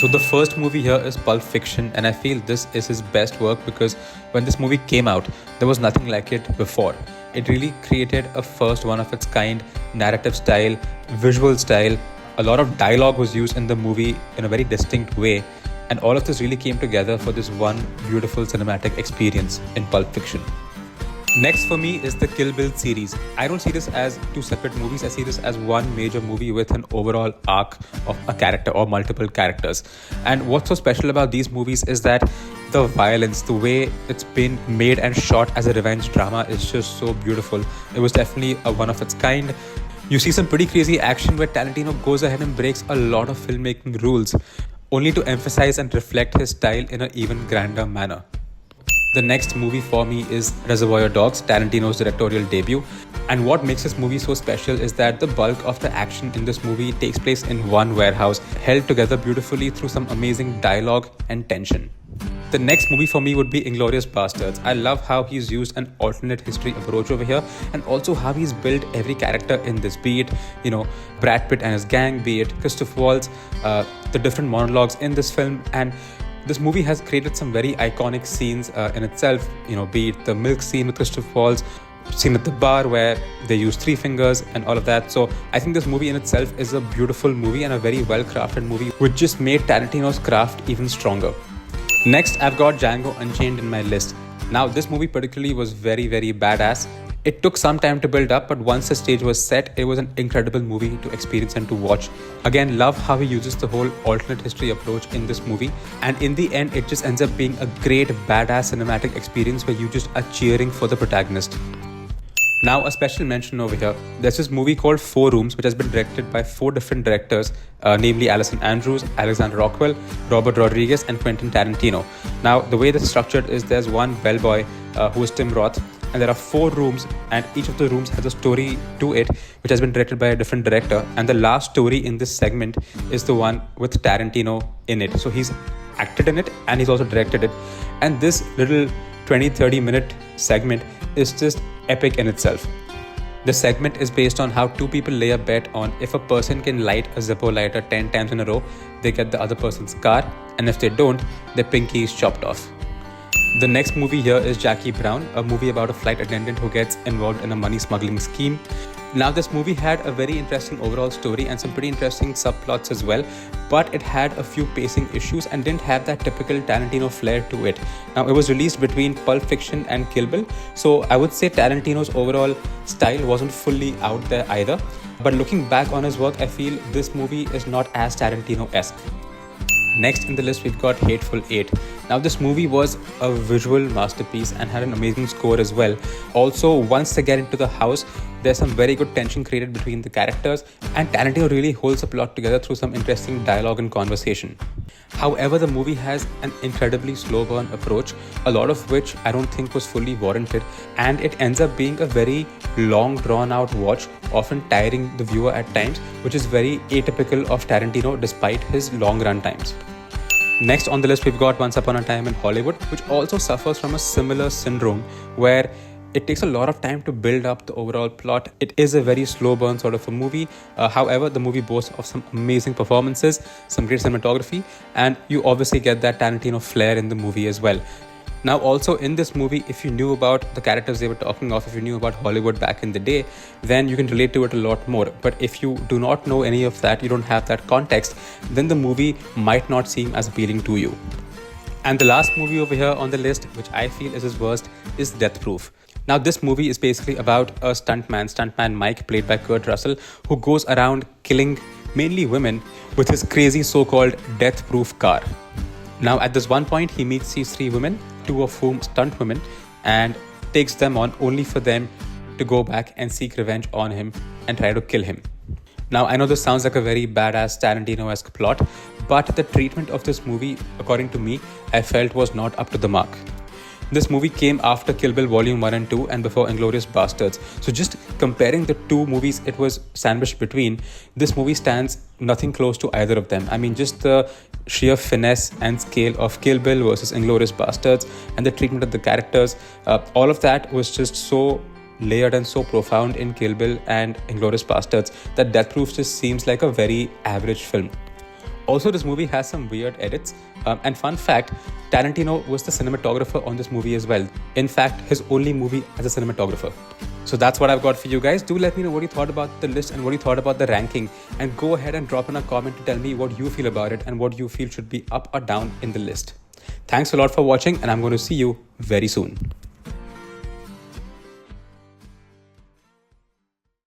So the first movie here is Pulp Fiction, and I feel this is his best work because when this movie came out, there was nothing like it before. It really created a first one of its kind narrative style, visual style. A lot of dialogue was used in the movie in a very distinct way, and all of this really came together for this one beautiful cinematic experience in Pulp Fiction. Next for me is the Kill Bill series. I don't see this as two separate movies. I see this as one major movie with an overall arc of a character or multiple characters. And what's so special about these movies is that the violence, the way it's been made and shot as a revenge drama is just so beautiful. It was definitely a one of its kind. You see some pretty crazy action where Tarantino goes ahead and breaks a lot of filmmaking rules, only to emphasize and reflect his style in an even grander manner. The next movie for me is Reservoir Dogs, Tarantino's directorial debut. And what makes this movie so special is that the bulk of the action in this movie takes place in one warehouse, held together beautifully through some amazing dialogue and tension. The next movie for me would be Inglourious Basterds. I love how he's used an alternate history approach over here, and also how he's built every character in this, be it, Brad Pitt and his gang, be it Christoph Waltz, the different monologues in this film. And this movie has created some very iconic scenes in itself, be it the milk scene with Christoph Waltz, scene at the bar where they use three fingers and all of that. So I think this movie in itself is a beautiful movie and a very well crafted movie, which just made Tarantino's craft even stronger. Next, I've got Django Unchained in my list. Now, this movie particularly was very, very badass. It took some time to build up, but once the stage was set, it was an incredible movie to experience and to watch. Again, love how he uses the whole alternate history approach in this movie. And in the end, it just ends up being a great, badass cinematic experience where you just are cheering for the protagonist. Now, a special mention over here. There's this movie called Four Rooms, which has been directed by four different directors, namely Alison Andrews, Alexander Rockwell, Robert Rodriguez, and Quentin Tarantino. Now, the way this is structured is there's one bellboy who is Tim Roth, and there are four rooms, and each of the rooms has a story to it, which has been directed by a different director. And the last story in this segment is the one with Tarantino in it. So he's acted in it and he's also directed it. And this little 20-30 minute segment is just epic in itself. The segment is based on how two people lay a bet on if a person can light a Zippo lighter 10 times in a row, they get the other person's car, and if they don't, their pinky is chopped off. The next movie here is Jackie Brown, a movie about a flight attendant who gets involved in a money smuggling scheme. Now, this movie had a very interesting overall story and some pretty interesting subplots as well, but it had a few pacing issues and didn't have that typical Tarantino flair to it. Now, it was released between Pulp Fiction and Kill Bill, so I would say Tarantino's overall style wasn't fully out there either. But looking back on his work, I feel this movie is not as Tarantino-esque. Next in the list, we've got Hateful Eight. Now, this movie was a visual masterpiece and had an amazing score as well. Also, once they get into the house, there's some very good tension created between the characters, and Tarantino really holds the plot together through some interesting dialogue and conversation. However, the movie has an incredibly slow burn approach, a lot of which I don't think was fully warranted, and it ends up being a very long drawn out watch, often tiring the viewer at times, which is very atypical of Tarantino despite his long run times. Next on the list, we've got Once Upon a Time in Hollywood, which also suffers from a similar syndrome where it takes a lot of time to build up the overall plot. It is a very slow burn sort of a movie. However, the movie boasts of some amazing performances, some great cinematography, and you obviously get that Tarantino flair in the movie as well. Now, also in this movie, if you knew about the characters they were talking of, if you knew about Hollywood back in the day, then you can relate to it a lot more. But if you do not know any of that, you don't have that context, then the movie might not seem as appealing to you. And the last movie over here on the list, which I feel is his worst, is Death Proof. Now, this movie is basically about a stuntman Mike, played by Kurt Russell, who goes around killing mainly women with his crazy so-called death-proof car. Now, at this one point, he meets these three women, two of whom stunt women, and takes them on only for them to go back and seek revenge on him and try to kill him. Now, I know this sounds like a very badass Tarantino-esque plot, but the treatment of this movie, according to me, I felt was not up to the mark. This movie came after Kill Bill Volume 1 and 2 and before Inglourious Basterds. So just comparing the two movies it was sandwiched between, this movie stands nothing close to either of them. I mean, just the sheer finesse and scale of Kill Bill versus Inglourious Basterds and the treatment of the characters, all of that was just so layered and so profound in Kill Bill and Inglourious Basterds that Death Proof just seems like a very average film. Also, this movie has some weird edits. And fun fact, Tarantino was the cinematographer on this movie as well. In fact, his only movie as a cinematographer. So that's what I've got for you guys. Do let me know what you thought about the list and what you thought about the ranking. And go ahead and drop in a comment to tell me what you feel about it and what you feel should be up or down in the list. Thanks a lot for watching, and I'm going to see you very soon.